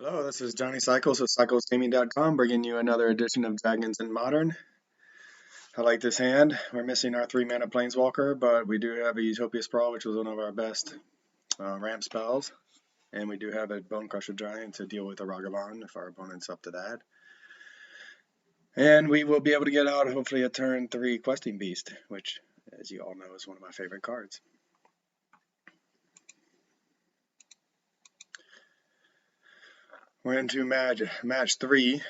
Hello, this is Johnny Cycles with CyclesGaming.com, bringing you another edition of Dragons in Modern. I like this hand. We're missing our 3-mana Planeswalker, but we do have a Utopia Sprawl, which was one of our best ramp spells. And we do have a Bone Crusher Giant to deal with a Ragavan if our opponent's up to that. And we will be able to get out, hopefully, a turn 3 Questing Beast, which, as you all know, is one of my favorite cards. We're into match 3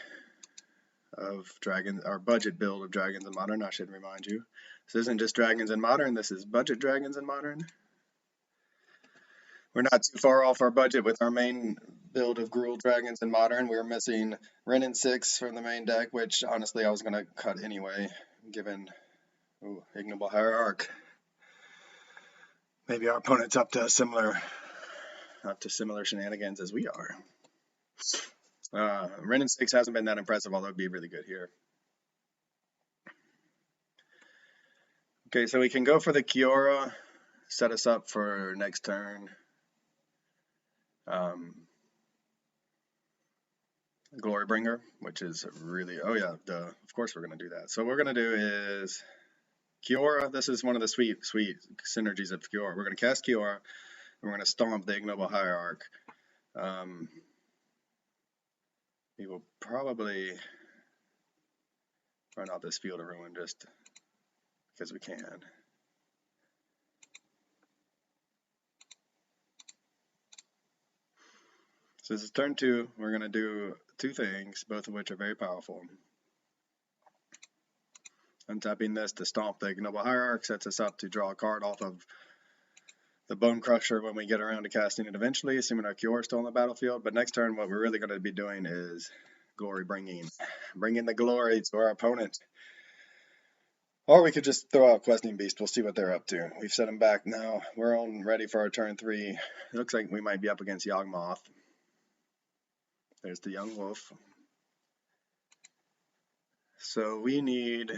of Dragons, our budget build of Dragons in Modern, I should remind you. This isn't just Dragons in Modern, this is budget Dragons in Modern. We're not too far off our budget with our main build of Gruul Dragons in Modern. We were missing Wrenn 6 from the main deck, which honestly I was going to cut anyway, given Ignoble Hierarch. Maybe our opponent's up to similar shenanigans as we are. Wrenn 6 hasn't been that impressive, although it'd be really good here. Okay, so we can go for the Kiora, set us up for next turn. Glorybringer, which is really, of course we're going to do that. So what we're going to do is Kiora. This is one of the sweet synergies of Kiora. We're going to cast Kiora, and we're going to stomp the Ignoble Hierarch. We will probably run out this Field of Ruin just because we can. So this is turn 2. We're going to do 2 things, both of which are very powerful. Untapping this to stomp the Ignoble Hierarch sets us up to draw a card off of the Bone Crusher when we get around to casting it eventually, assuming our Kiora is still on the battlefield. But next turn, what we're really going to be doing is bringing the glory to our opponent. Or we could just throw out Questing Beast. We'll see what they're up to. We've set them back now. We're on ready for our turn 3. It looks like we might be up against Yawgmoth. There's the Yawgmoth. So we need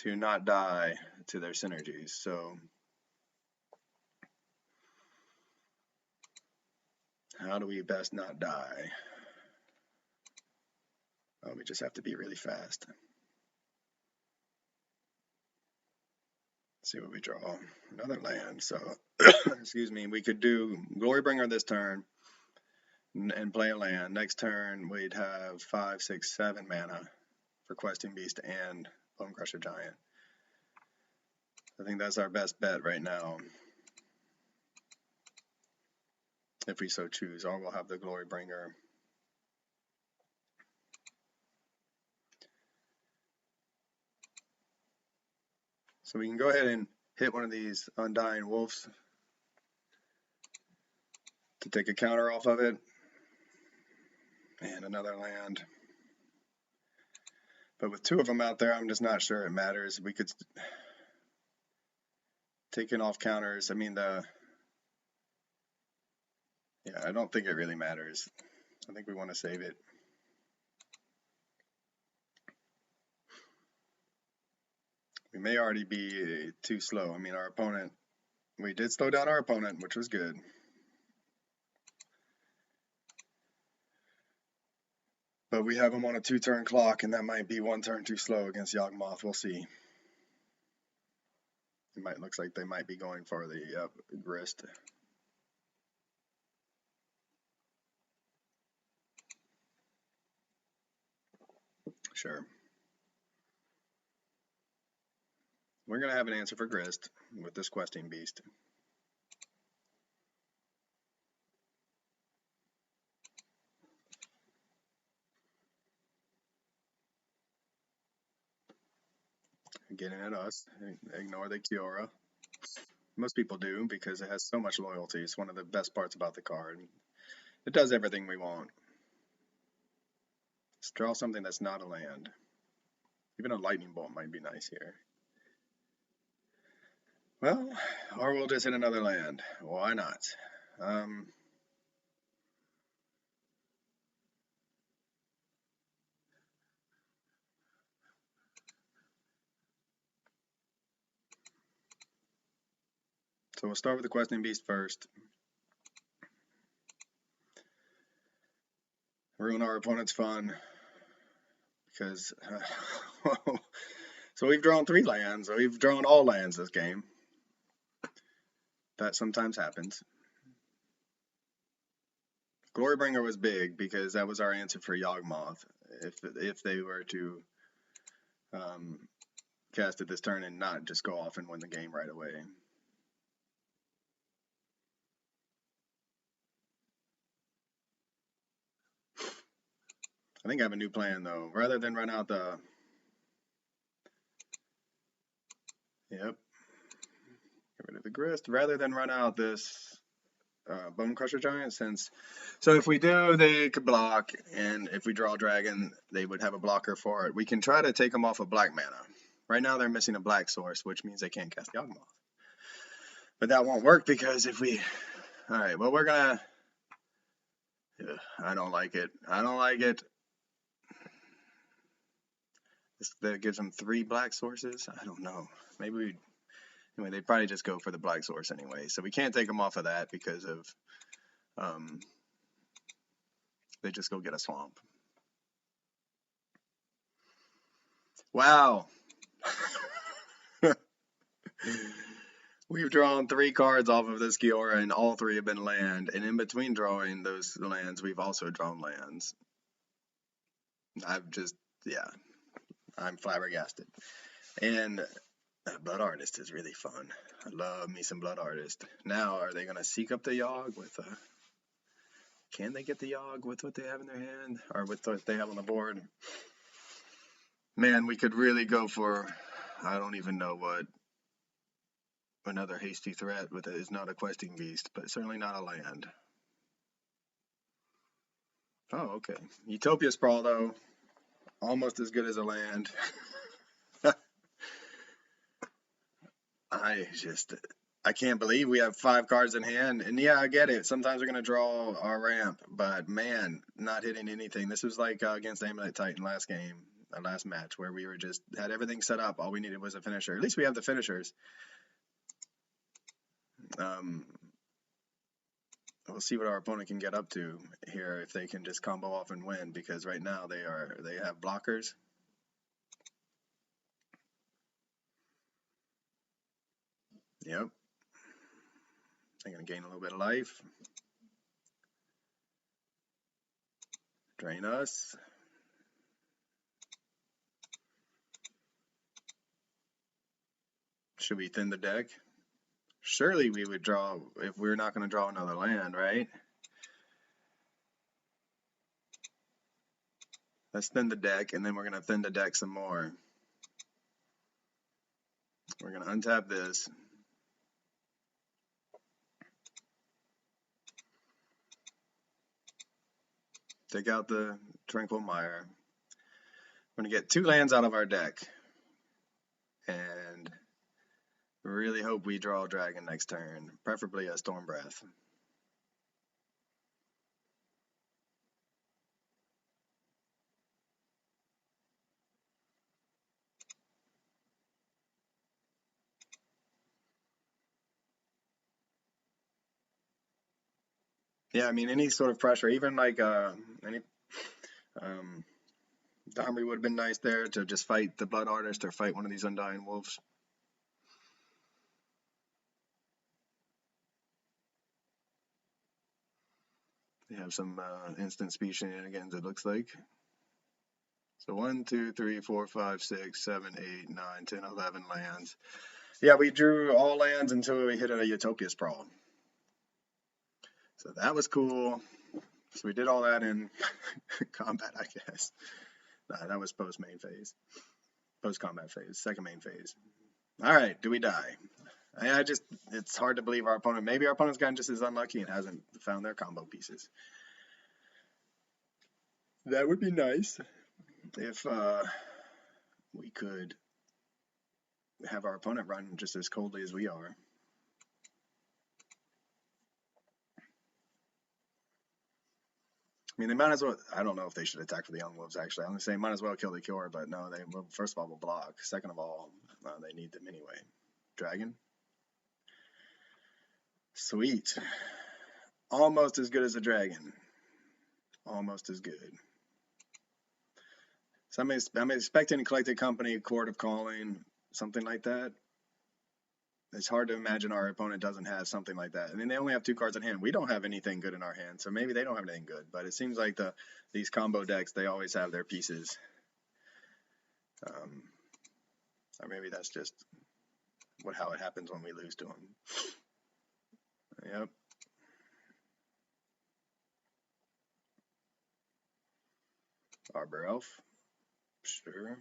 to not die to their synergies. So how do we best not die? Oh, we just have to be really fast. Let's see what we draw. Another land. So, excuse me, we could do Glorybringer this turn and play a land. Next turn, we'd have 5, 6, 7 mana for Questing Beast and Bone Crusher Giant. I think that's our best bet right now, if we so choose. Or we'll have the Glorybringer. So we can go ahead and hit one of these Undying Wolves to take a counter off of it. And another land. But with 2 of them out there, I'm just not sure it matters. We could taking off counters. I mean, I don't think it really matters. I think we want to save it. We may already be too slow. I mean, our opponent, we did slow down our opponent, which was good. But we have him on a 2-turn clock, and that might be 1 turn too slow against Yawgmoth. We'll see. Looks like they might be going for the Grist. Sure. We're going to have an answer for Grist with this Questing Beast. Getting at us. Ignore the Kiora. Most people do because it has so much loyalty. It's one of the best parts about the card. It does everything we want. Let's draw something that's not a land. Even a Lightning Bolt might be nice here. Well, or we'll just hit another land. Why not? So we'll start with the Questing Beast first. ruin our opponent's fun because so we've drawn 3 lands. We've drawn all lands this game. That sometimes happens. Glorybringer was big because that was our answer for Yawgmoth. If they were to cast it this turn and not just go off and win the game right away. I think I have a new plan though. Rather than run out the get rid of the grist. Rather than run out this Bone Crusher Giant, so if we do, they could block, and if we draw a dragon, they would have a blocker for it. We can try to take them off of black mana. Right now they're missing a black source, which means they can't cast Yawgmoth. But that won't work because if we, all right, well, we're gonna, I don't like it. I don't like it. That gives them 3 black sources. I don't know. Maybe we, anyway, they'd probably just go for the black source anyway. So we can't take them off of that because of, they just go get a swamp. Wow. We've drawn 3 cards off of this Kiora, and all 3 have been land. And in between drawing those lands, we've also drawn lands. I'm flabbergasted. And Blood Artist is really fun. I love me some Blood Artist. Now, are they going to seek up the Yawg with can they get the Yawg with what they have in their hand? Or with what they have on the board? Man, we could really go for, I don't even know what, another hasty threat with it is not a questing beast, but certainly not a land. Oh, okay. Utopia Sprawl, though, almost as good as a land. I can't believe we have 5 cards in hand. And yeah, I get it. Sometimes we're going to draw our ramp, but man, not hitting anything. This was like against Amulet Titan last game, last match, where we were just had everything set up. All we needed was a finisher. At least we have the finishers. We'll see what our opponent can get up to here if they can just combo off and win, because right now they have blockers. Yep. They're going to gain a little bit of life. Drain us. Should we thin the deck? Surely we would draw if we're not going to draw another land, right? Let's thin the deck, and then we're going to thin the deck some more. We're going to untap this. Take out the Tranquil Mire. We're going to get 2 lands out of our deck. And really hope we draw a dragon next turn, preferably a Storm Breath. Yeah, I mean, any sort of pressure, even like any Domri would have been nice there to just fight the Blood Artist or fight one of these Undying Wolves. They have some instant speed shenanigans, it looks like. So 1, 2, 3, 4, 5, 6, 7, 8, 9, 10, 11 lands. Yeah, we drew all lands until we hit a Utopia Sprawl. So that was cool. So we did all that in combat, I guess. Nah, that was post-main phase. Post-combat phase, second main phase. All right, do we die? It's hard to believe our opponent, maybe our opponent's gotten just as unlucky and hasn't found their combo pieces. That would be nice if we could have our opponent run just as coldly as we are. I mean, they might as well, I don't know if they should attack for the Young Wolves, actually. I'm going to say might as well kill the Kiora, but no, they will, first of all, will block. Second of all, they need them anyway. Dragon. Sweet. Almost as good as a dragon. almost as good. So I'm expecting Collected Company, Court of Calling, something like that. It's hard to imagine our opponent doesn't have something like that. I mean, they only have 2 cards in hand. We don't have anything good in our hand, so maybe they don't have anything good. But it seems like these combo decks, they always have their pieces. Or maybe that's just how it happens when we lose to them. Yep. Arbor Elf. Sure.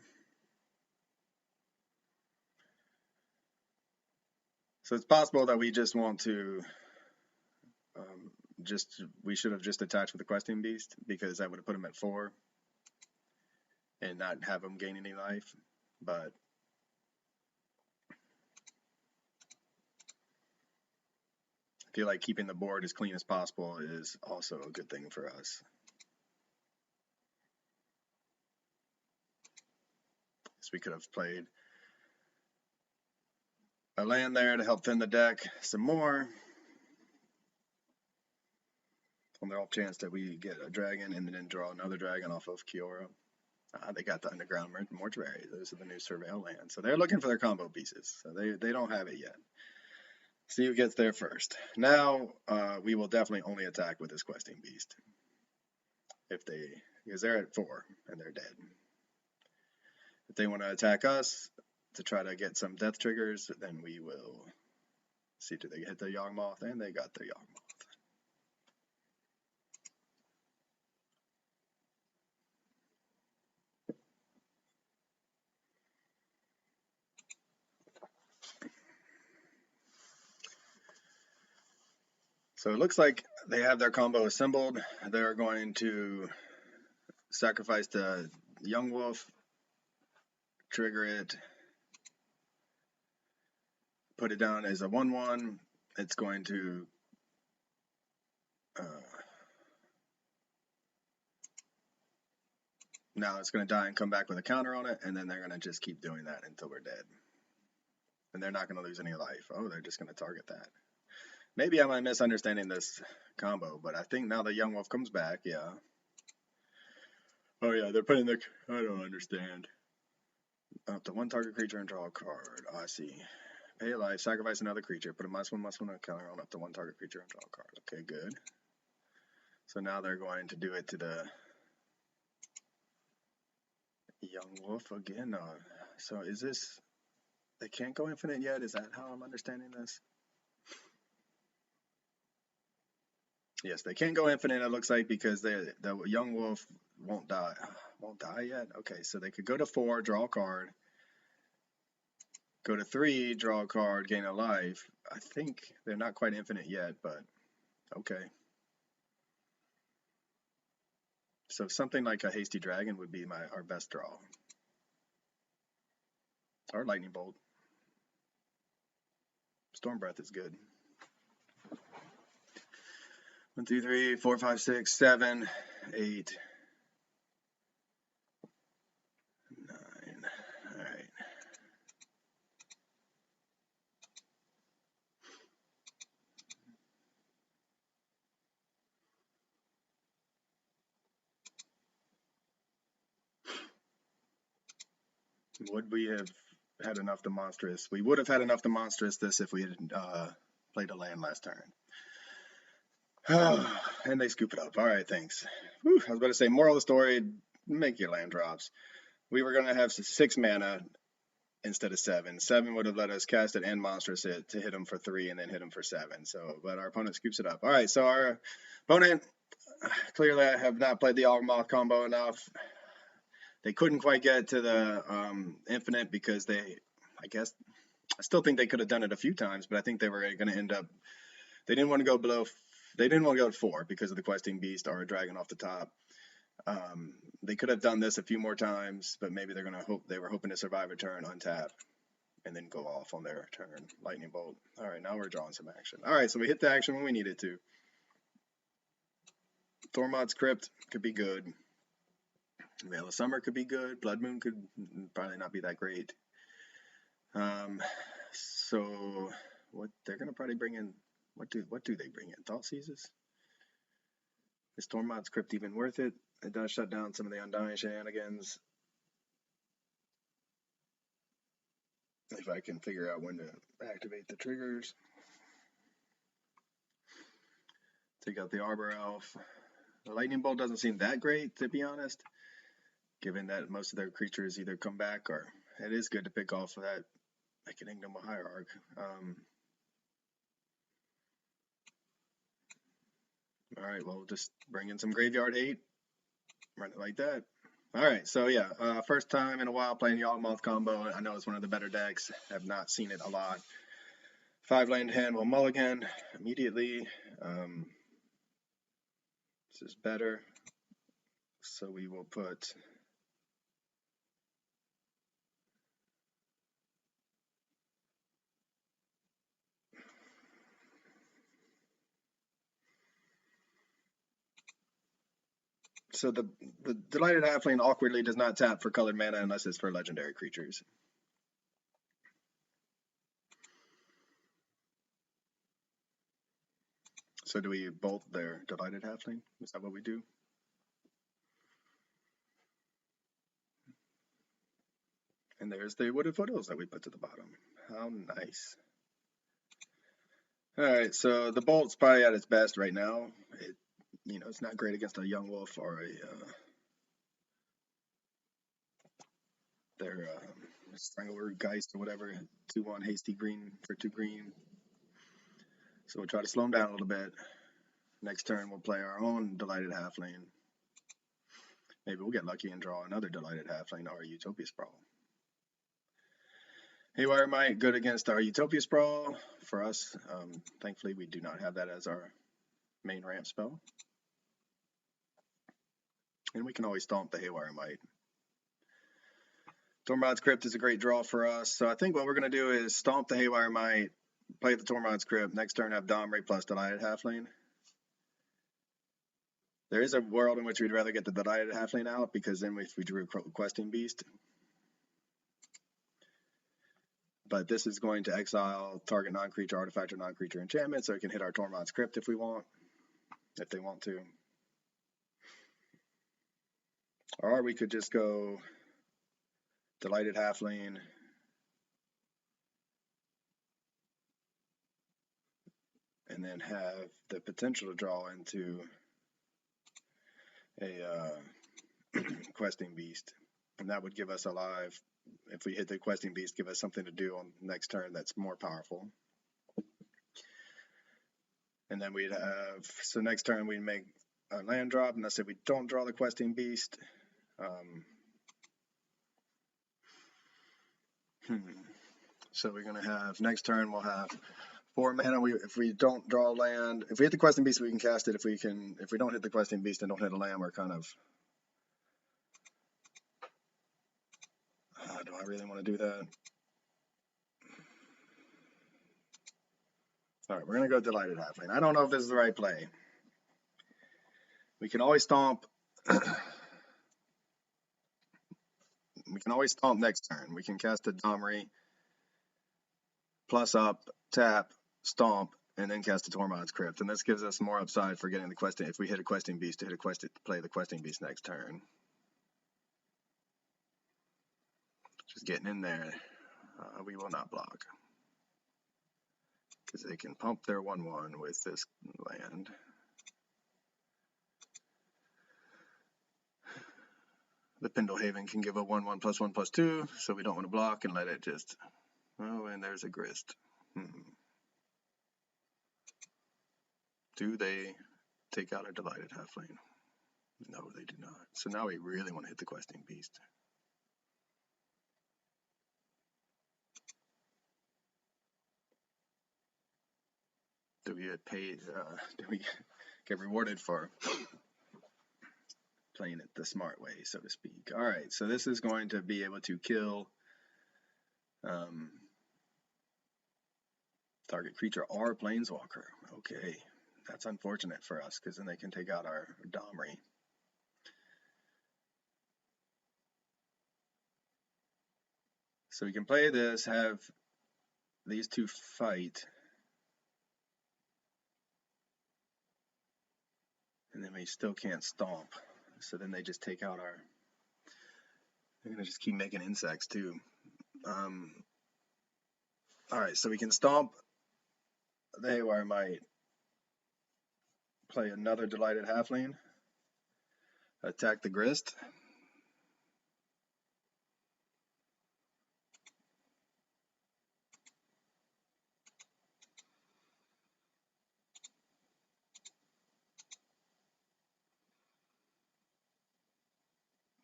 So it's possible that we just want to we should have just attached with the Questing Beast, because that would have put him at 4 and not have him gain any life. But I feel like keeping the board as clean as possible is also a good thing for us. So we could have played a land there to help thin the deck some more, on the off chance that we get a dragon and then draw another dragon off of Kiora. They got the Underground Mortuary. Those are the new Surveil lands. So they're looking for their combo pieces. So they don't have it yet. See who gets there first. Now we will definitely only attack with this Questing Beast. Because they're at 4 and they're dead. If they want to attack us to try to get some death triggers, then we will see, do they hit the Yawgmoth? And they got the Yawgmoth. So it looks like they have their combo assembled. They're going to sacrifice the Yawgmoth, trigger it, put it down as a 1/1. It's going to now it's going to die and come back with a counter on it, and then they're going to just keep doing that until we're dead. And they're not going to lose any life. Oh, they're just going to target that. Maybe I'm misunderstanding this combo, but I think now the Yawgmoth comes back, yeah. Oh yeah, they're putting the, I don't understand. Up to 1 target creature and draw a card. Oh, I see. Pay a life, sacrifice another creature, put a -1/+1 counter on up to 1 target creature and draw a card. Okay, good. So now they're going to do it to the Yawgmoth again. So is this, they can't go infinite yet? Is that how I'm understanding this? Yes, they can't go infinite, it looks like, because the Yawgmoth won't die. Won't die yet? Okay, so they could go to 4, draw a card. Go to 3, draw a card, gain a life. I think they're not quite infinite yet, but okay. So something like a Hasty Dragon would be our best draw. Or Lightning Bolt. Storm Breath is good. 1, 2, 3, 4, 5, 6, 7, 8, 9. All right. Would we have had enough to monstrous? We would have had enough to monstrous this if we had played a land last turn. And they scoop it up. All right, thanks. Whew, I was about to say, moral of the story, make your land drops. We were going to have 6 mana instead of 7. 7 would have let us cast it and monstrous it to hit him for 3 and then hit him for 7. So, but our opponent scoops it up. All right, so our opponent clearly have not played the Yawgmoth combo enough. They couldn't quite get to the infinite because I still think they could have done it a few times, but I think they were going to end up, they didn't want to go below, they didn't want to go to 4 because of the Questing Beast or a dragon off the top. They could have done this a few more times, but maybe they were hoping to survive a turn, untap, and then go off on their turn. Lightning Bolt. All right, now we're drawing some action. All right, so we hit the action when we needed to. Thormod's Crypt could be good. Veil of Summer could be good. Blood Moon could probably not be that great. So what they're gonna probably bring in? What do they bring in? Thought Seizes. Is Tormod's Crypt even worth it? It does shut down some of the Undying shenanigans. If I can figure out when to activate the triggers. Take out the Arbor Elf. The Lightning Bolt doesn't seem that great, to be honest, given that most of their creatures either come back or it is good to pick off of that like an Ignoble Hierarch. Alright, well, just bring in some graveyard hate. Run it like that. Alright, so yeah, first time in a while playing Yawgmoth combo. I know it's one of the better decks. Have not seen it a lot. 5-land hand will mulligan immediately. This is better. So we will put so the Delighted Halfling awkwardly does not tap for colored mana unless it's for legendary creatures. So do we bolt their Delighted Halfling? Is that what we do? And there's the Wooded Foothills that we put to the bottom. How nice. Alright, so the bolt's probably at its best right now. It's not great against a Yawgmoth or their Strangleroot Geist or whatever. 2/1 hasty green for 2 green. So we'll try to slow them down a little bit. Next turn we'll play our own Delighted Halfling. Maybe we'll get lucky and draw another Delighted Halfling or a Utopia Sprawl. Haywire Might, good against our Utopia Sprawl. For us, thankfully we do not have that as our main ramp spell. And we can always stomp the Haywire Might. Tormod's Crypt is a great draw for us. So I think what we're going to do is stomp the Haywire Might, play the Tormod's Crypt, next turn have Domri plus Delighted Halfling. There is a world in which we'd rather get the Delighted Halfling out, because then if we drew Questing Beast. But this is going to exile target non-creature artifact or non-creature enchantment, so we can hit our Tormod's Crypt if we want, if they want to. Or we could just go Delighted Halfling, and then have the potential to draw into a Questing Beast, and that would give us a live. If we hit the Questing Beast, give us something to do on next turn that's more powerful. And then we'd have, so next turn we'd make a land drop, and let's say we don't draw the Questing Beast. So we're going to have, next turn we'll have 4 mana. If we don't draw land, if we hit the Questing Beast, we can cast it. If we don't hit the Questing Beast and don't hit a land, we're kind of, do I really want to do that? All right, we're going to go Delighted Halfling. I don't know if this is the right play. We can always stomp. We can always stomp next turn. We can cast a Domri, plus up, tap, stomp, and then cast a Tormod's Crypt. And this gives us more upside for getting the Questing. If we hit a Questing Beast, to play the Questing Beast next turn. Just getting in there. We will not block, because they can pump their 1/1 with this land. The Pendlehaven can give a 1/1 +1 +2, so we don't want to block and let it just. Oh, and there's a Grist. Do they take out a Delighted Halfling? No, they do not. So now we really want to hit the Questing Beast. Do we get paid? Do we get rewarded for playing it the smart way, so to speak? All right, so this is going to be able to kill target creature or planeswalker. Okay, that's unfortunate for us, because then they can take out our Domri. So we can play this, have these two fight, And then we still can't stomp. So then they just take out our... They're going to just keep making insects too. Alright, so we can stomp the Haywire Mite, play another Delighted Halfling, attack the Grist.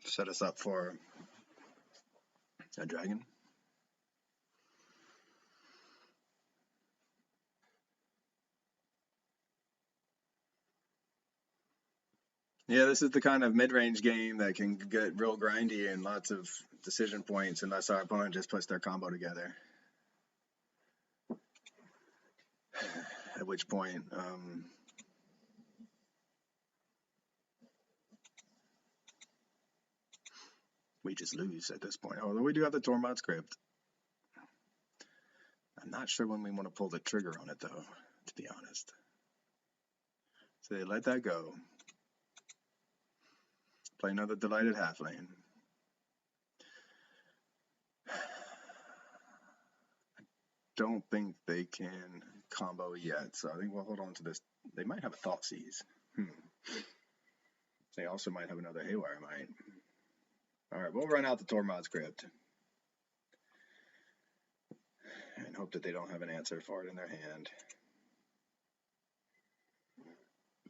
Set us up for a dragon. Yeah, this is the kind of mid-range game that can get real grindy and lots of decision points unless our opponent just puts their combo together. At which point, we just lose at this point. Although we do have the Tormod script. I'm not sure when we want to pull the trigger on it, though, to be honest. So they let that go. Play another Delighted Halfling. I don't think they can combo yet, so I think we'll hold on to this. They might have a Thoughtseize. They also might have another Haywire Mite. Alright, we'll run out the Tormod script. And hope that they don't have an answer for it in their hand.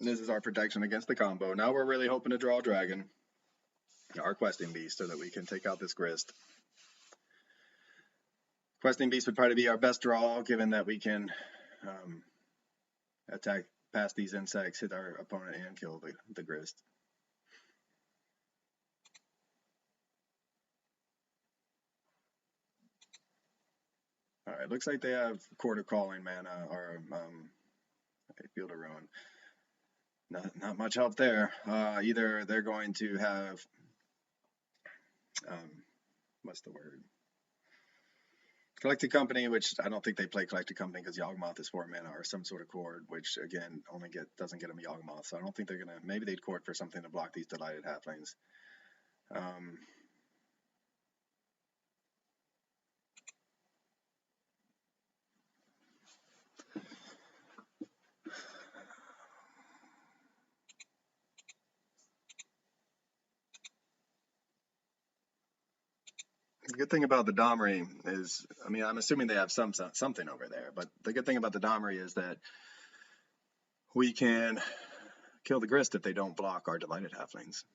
This is our protection against the combo. Now we're really hoping to draw a dragon. Our Questing Beast, so that we can take out this Grist. Questing Beast would probably be our best draw, given that we can attack past these insects, hit our opponent, and kill the Grist. Alright, looks like they have Quarter Calling mana, or Field of Ruin. Not much help there. Either they're going to have, what's the word? Collected Company, which I don't think they play Collected Company because Yawgmoth is 4 mana, or some sort of Cord, which again only doesn't get them Yawgmoth. So I don't think they're gonna. Maybe they'd Cord for something to block these Delighted Halflings. The good thing about the Domri is, I mean, I'm assuming they have something over there, but the good thing about the Domri is that we can kill the Grist if they don't block our Delighted Halflings.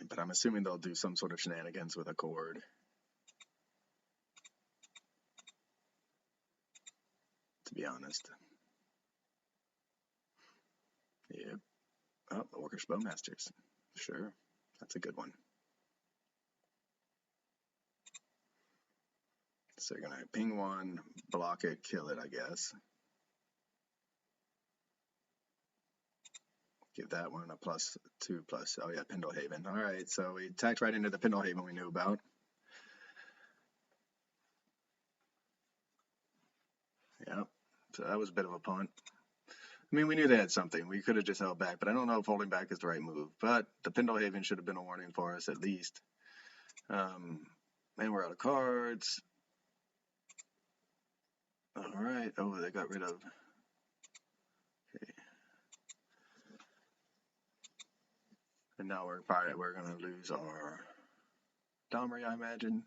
But I'm assuming they'll do some sort of shenanigans with a Cord. To be honest. Yep. Oh, the Orcish Bowmasters. Sure. That's a good one. So you're going to ping one, block it, kill it, I guess. Give that one a +2+. Oh yeah, Pendlehaven. All right, so we attacked right into the Pendlehaven we knew about. Yeah, so that was a bit of a punt. I mean, we knew they had something. We could have just held back, but I don't know if holding back is the right move. But the Pendlehaven should have been a warning for us at least. And we're out of cards. All right. Oh, they got rid of. Okay. And now we're going to lose our Domri, I imagine.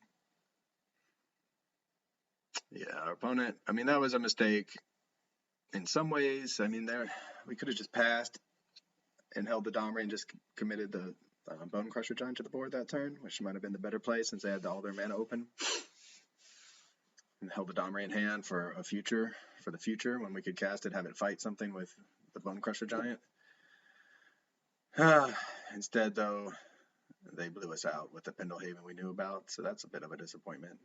Yeah, our opponent. I mean, that was a mistake. In some ways, I mean, we could have just passed and held the Domri and just committed the Bone Crusher Giant to the board that turn, which might have been the better play since they had all their mana open. And held the Domri in hand for the future when we could cast it, have it fight something with the Bone Crusher Giant. Instead, though, they blew us out with the Pendlehaven we knew about, so that's a bit of a disappointment.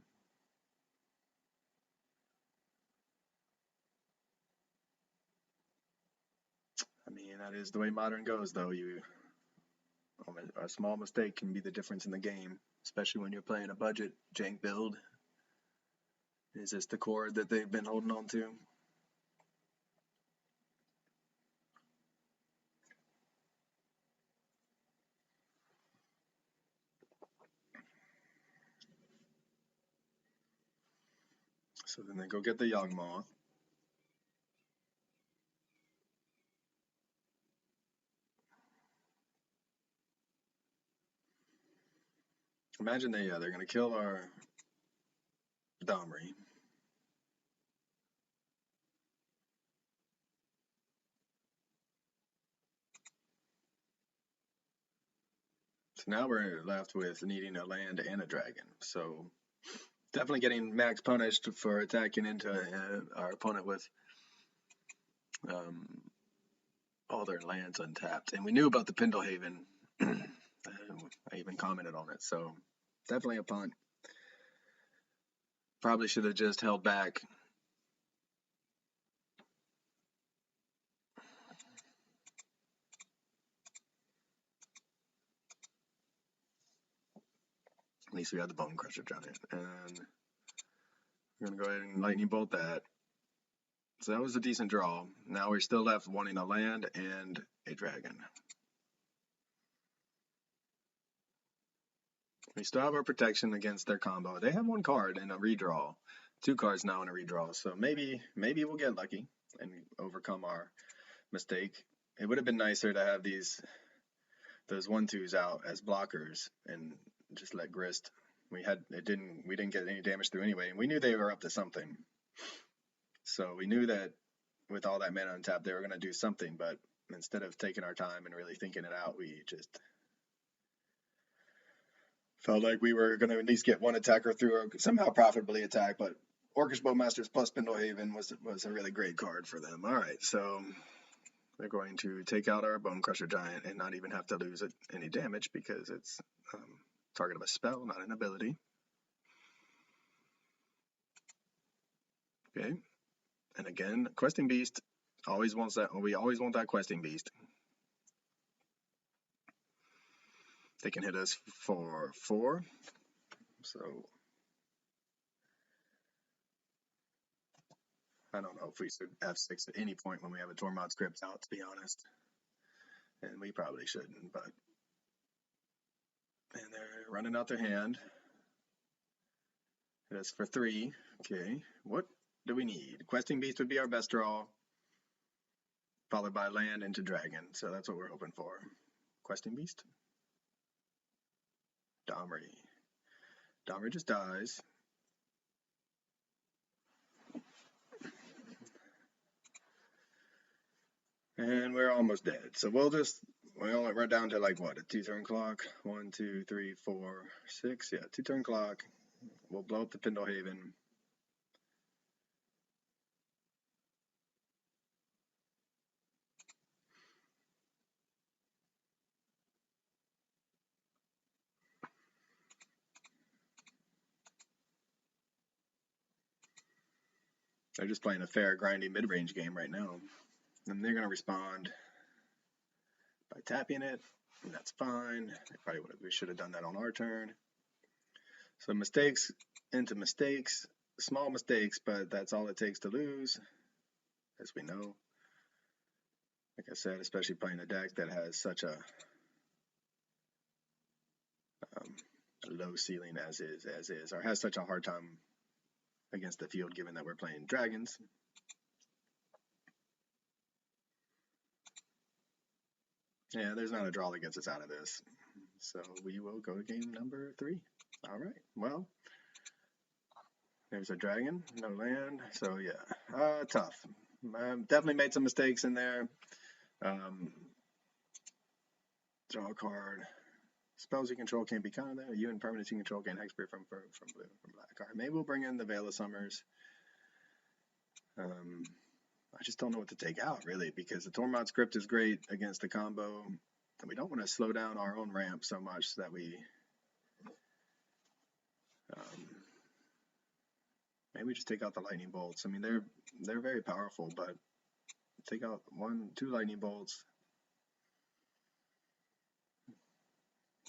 I mean, that is the way Modern goes, though. A small mistake can be the difference in the game, especially when you're playing a budget jank build. Is this the Cord that they've been holding on to? So then they go get the Yawgmoth. Imagine they're going to kill our Domri. So now we're left with needing a land and a dragon. So definitely getting max punished for attacking into our opponent with all their lands untapped. And we knew about the Pendlehaven. I even commented on it. So definitely a punt. Probably should have just held back. At least we had the Bone Crusher Giant. And we're going to go ahead and lightning bolt that. So that was a decent draw. Now we're still left wanting a land and a dragon. We still have our protection against their combo. They have one card in a redraw. 2 cards now in a redraw. So maybe we'll get lucky and overcome our mistake. It would have been nicer to have those 1/2s out as blockers and just let Grist. We didn't get any damage through anyway, and we knew they were up to something. So we knew that with all that mana untapped, they were going to do something, but instead of taking our time and really thinking it out, we just felt like we were going to at least get one attacker through or somehow profitably attack, but Orcish Bowmasters plus Pendlehaven was a really great card for them. All right, so they're going to take out our Bone Crusher Giant and not even have to lose any damage because it's target of a spell, not an ability. Okay, and again, Questing Beast always wants that. We always want that Questing Beast. They can hit us for 4. So I don't know if we should F6 at any point when we have a Tormod script out, to be honest. And we probably shouldn't, but. And they're running out their hand. Hit us for 3. Okay, what do we need? Questing Beast would be our best draw, followed by land into dragon. So that's what we're hoping for. Questing Beast. Domri. Domri just dies. And we're almost dead. So we're down to like what, a 2-turn clock? 1, 2, 3, 4, 6. Yeah, 2-turn clock. We'll blow up the Pendlehaven. They're just playing a fair, grindy mid-range game right now. And they're going to respond by tapping it, and that's fine. We should have done that on our turn. So mistakes into mistakes, small mistakes, but that's all it takes to lose, as we know. Like I said, especially playing a deck that has such a low ceiling as is, or has such a hard time against the field, given that we're playing dragons. Yeah, there's not a draw that gets us out of this. So we will go to game number 3. All right, well, there's a dragon, no land. So yeah, tough. Definitely made some mistakes in there. Draw a card. Spells you control can't be countered. You and permanents you control gain hexproof from blue, from black. All right, maybe we'll bring in the Veil of Summers. I just don't know what to take out, really, because the Tormod script is great against the combo, and we don't want to slow down our own ramp so much that we maybe just take out the lightning bolts. I mean, they're very powerful, but take out 1, 2 lightning bolts,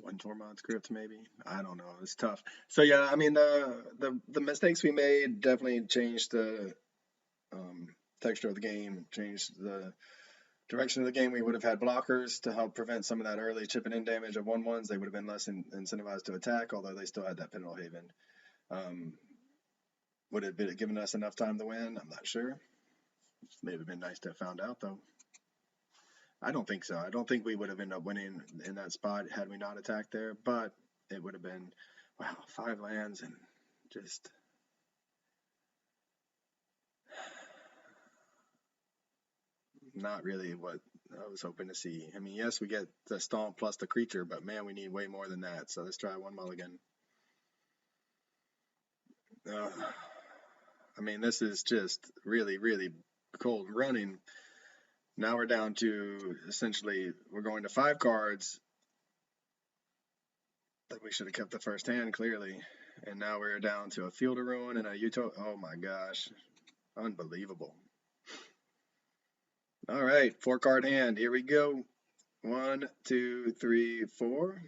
1 Tormod script maybe. I don't know. It's tough. So yeah, I mean, the mistakes we made definitely changed the texture of the game, changed the direction of the game. We would have had blockers to help prevent some of that early chipping in damage of 1/1s. They would have been less incentivized to attack, although they still had that Pendlehaven. Would it have given us enough time to win? I'm not sure. Maybe been nice to have found out though. I don't think so. I don't think we would have ended up winning in that spot had we not attacked there, but it would have been, wow, 5 lands and just not really what I was hoping to see. I mean, yes, we get the stomp plus the creature, but man, we need way more than that. So let's try 1 mulligan. I mean, this is just really, really cold running. Now we're down to essentially, we're going to 5 cards that we should have kept the first hand clearly. And now we're down to a Field of Ruin and a Utah. Oh my gosh. Unbelievable. All right, 4-card hand. Here we go. 1, 2, 3, 4.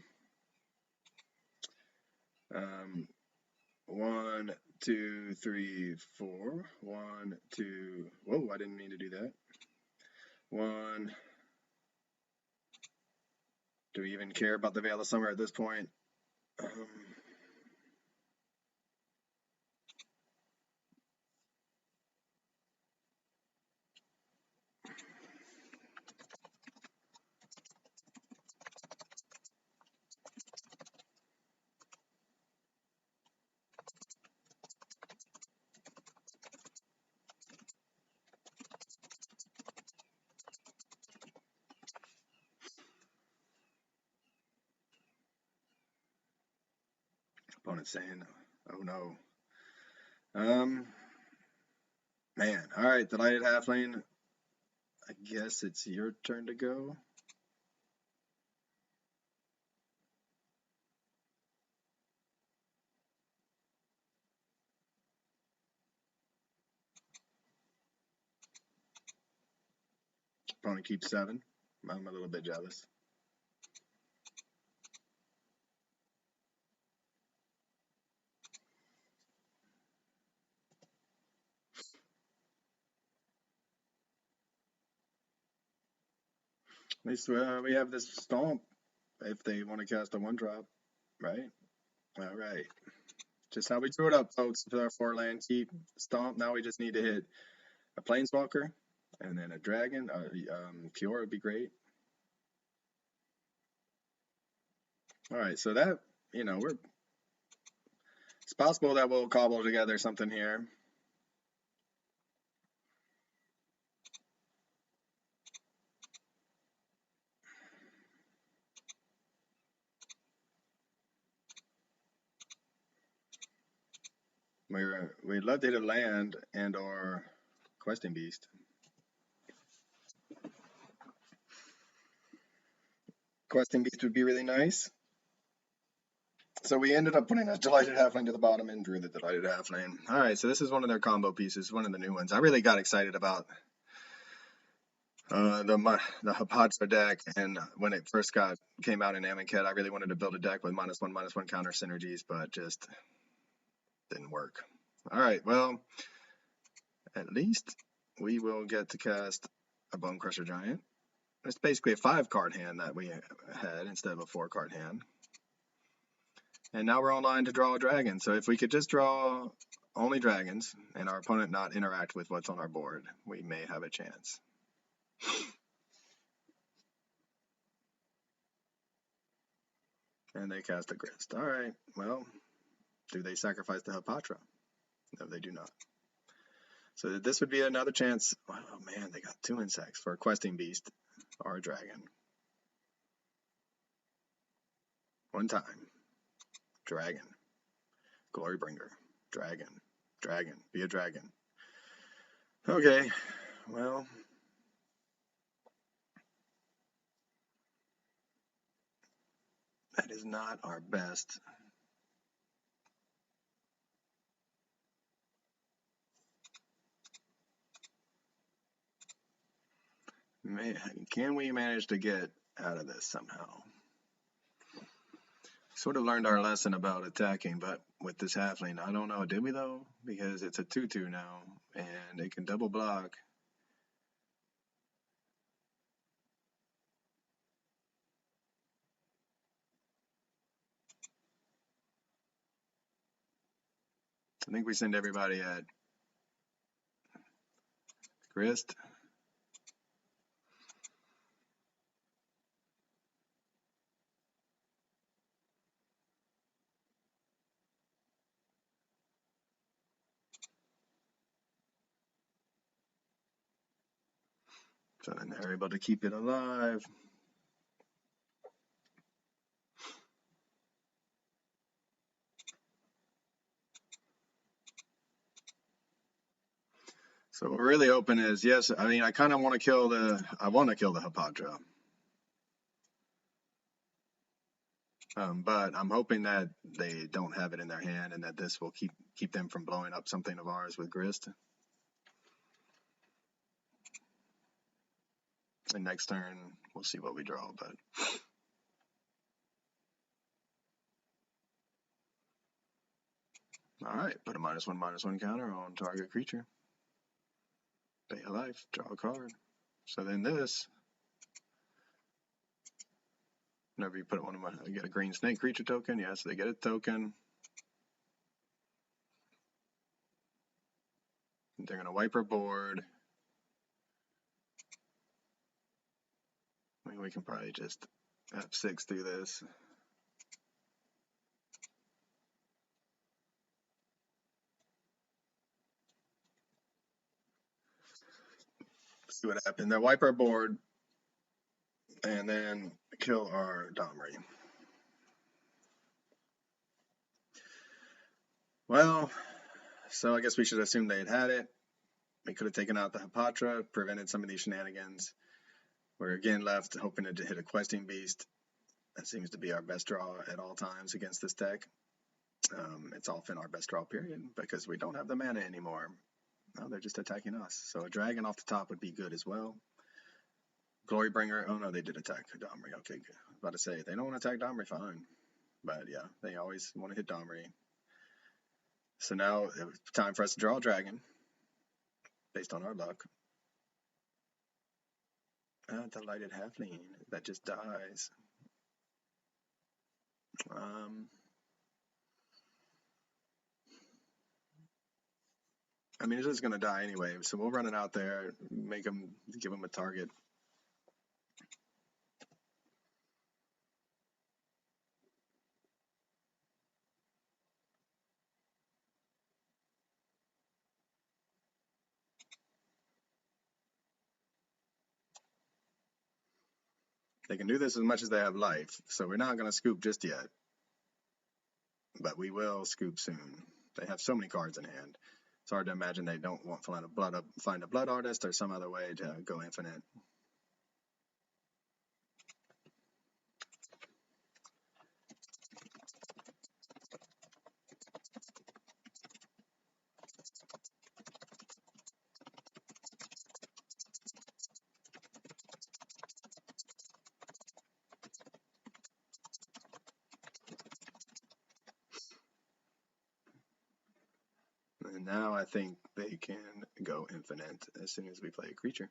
1, 2, 3, 4. 1, 2. Whoa, I didn't mean to do that. 1. Do we even care about the Veil of Summer at this point? Opponent's saying, oh no. Man, all right, Delighted Halfling. I guess it's your turn to go. Opponent keeps 7. I'm a little bit jealous. At least we have this stomp if they want to cast a 1-drop, right? All right. Just how we drew it up, folks, with our 4-land keep stomp. Now we just need to hit a Planeswalker and then a Dragon. Fiora would be great. All right, so that, it's possible that we'll cobble together something here. We'd love to hit a land and or Questing Beast. Questing Beast would be really nice. So we ended up putting a Delighted Halfling to the bottom and drew the Delighted Halfling. All right, so this is one of their combo pieces, one of the new ones. I really got excited about the Hapatra deck, and when it first came out in Amonkhet, I really wanted to build a deck with -1/-1 counter synergies, but just didn't work. All right, well, at least we will get to cast a Bonecrusher Giant. It's basically a 5-card hand that we had instead of a 4-card hand. And now we're online to draw a dragon. So if we could just draw only dragons and our opponent not interact with what's on our board, we may have a chance. And they cast a Grist. All right, well, do they sacrifice the Hapatra? No, they do not. So this would be another chance. Oh man, they got 2 insects for a Questing Beast or a dragon. 1 time. Dragon. Glorybringer. Dragon. Dragon. Be a dragon. Okay, well. That is not our best. Can we manage to get out of this somehow? Sort of learned our lesson about attacking, but with this halfling, I don't know. Did we though? Because it's a 2/2 now, and it can double block. I think we send everybody at Grist. So then they're able to keep it alive. So what we're really open is, yes, I mean, I kind of want to kill the Hapatra. But I'm hoping that they don't have it in their hand and that this will keep them from blowing up something of ours with Grist. And next turn, we'll see what we draw, but... Alright, put a -1/-1 counter on target creature. Pay a life, draw a card. So then this, whenever you put one of my, I get a green snake creature token. Yes, they get a token. They're going to wipe our board. I mean, we can probably just F6 through this. See what happened. They wipe our board and then kill our Domri. Well, so I guess we should assume they had it. We could have taken out the Hapatra, prevented some of these shenanigans. We're again left hoping to hit a questing beast. That seems to be our best draw at all times against this deck. It's often our best draw period because we don't have the mana anymore. No, they're just attacking us. So a dragon off the top would be good as well. Glorybringer. Oh no, they did attack Domri. Okay, good. I was about to say, if they don't want to attack Domri, fine. But yeah, they always want to hit Domri. So now it's time for us to draw a dragon based on our luck. Delighted halfling that just dies. I mean, it is going to die anyway, so we'll run it out there, give him a target. They can do this as much as they have life, so we're not going to scoop just yet. But we will scoop soon. They have so many cards in hand. It's hard to imagine they don't want to find a blood artist or some other way to go infinite. And now I think they can go infinite as soon as we play a creature.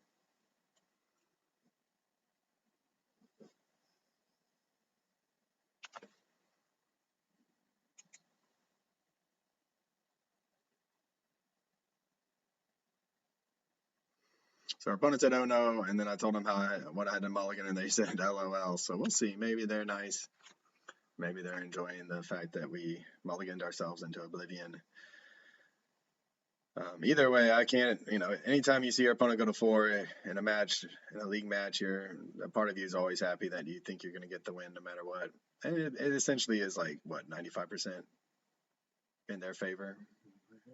So our opponent said, oh no, and then I told them what I had to mulligan, and they said LOL. So we'll see. Maybe they're nice. Maybe they're enjoying the fact that we mulliganed ourselves into oblivion. Either way, I can't, anytime you see your opponent go to 4 in a match, in a league match, a part of you is always happy that you think you're going to get the win no matter what. And it essentially is like, what, 95% in their favor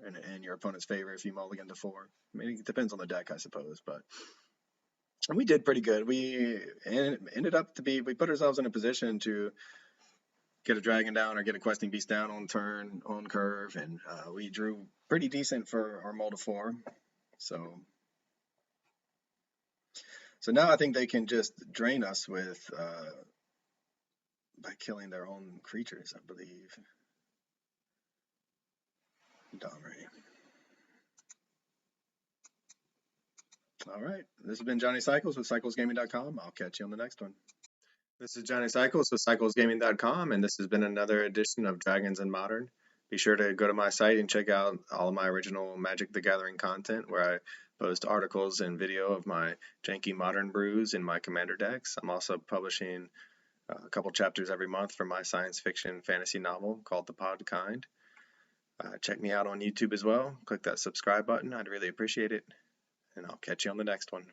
and in your opponent's favor if you mulligan to 4. I mean, it depends on the deck, I suppose, but we did pretty good. We ended up we put ourselves in a position to get a dragon down or get a questing beast down on turn, on curve, and we drew pretty decent for our mull to 4. So now I think they can just drain us with by killing their own creatures, I believe. Domri. All right. This has been Johnny Cycles with CyclesGaming.com. I'll catch you on the next one. This is Johnny Cycles with CyclesGaming.com, and this has been another edition of Dragons in Modern. Be sure to go to my site and check out all of my original Magic the Gathering content, where I post articles and video of my janky modern brews and my commander decks. I'm also publishing a couple chapters every month for my science fiction fantasy novel called The Pod Kind. Check me out on YouTube as well. Click that subscribe button. I'd really appreciate it. And I'll catch you on the next one.